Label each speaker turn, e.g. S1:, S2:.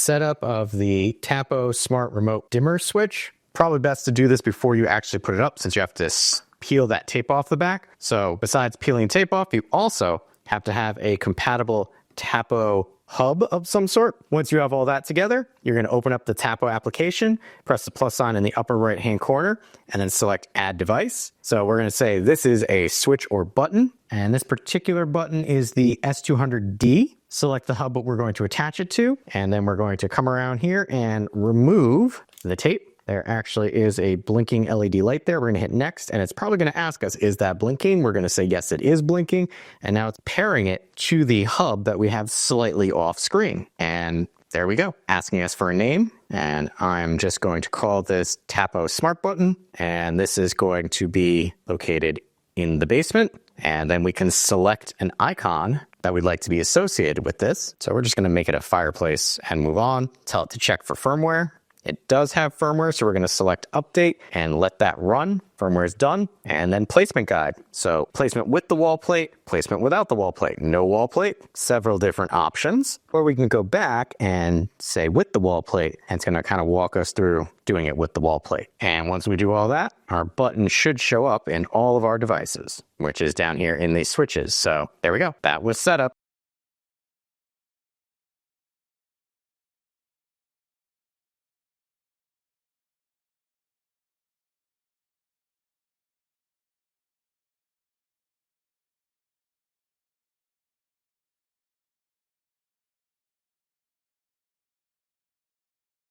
S1: setup of the Tapo Smart Remote Dimmer switch. Probably best to do this before you actually put it up, since you have to peel that tape off the back. So besides peeling tape off, you also have to have a compatible Tapo hub of some sort. Once you have all that together, you're going to open up the Tapo application, press the plus sign in the upper right hand corner, and then select add device. So we're going to say this is a switch or button, and this particular button is the S200D. Select the hub that we're going to attach it to, and then we're going to come around here and remove the tape. There actually is a blinking LED light there. We're gonna hit next, and it's probably gonna ask us, is that blinking? We're gonna say, yes, it is blinking. And now it's pairing it to the hub that we have slightly off screen. And there we go, asking us for a name. And I'm just going to call this Tapo Smart Button. And this is going to be located in the basement. And then we can select an icon that we'd like to be associated with this. So we're just gonna make it a fireplace and move on. Tell it to check for firmware. It does have firmware, so we're going to select update and let that run. Firmware is done. And then placement guide. So placement with the wall plate, placement without the wall plate, no wall plate, several different options. Or we can go back and say with the wall plate, and it's going to kind of walk us through doing it with the wall plate. And once we do all that, our button should show up in all of our devices, which is down here in these switches. So there we go. That was setup.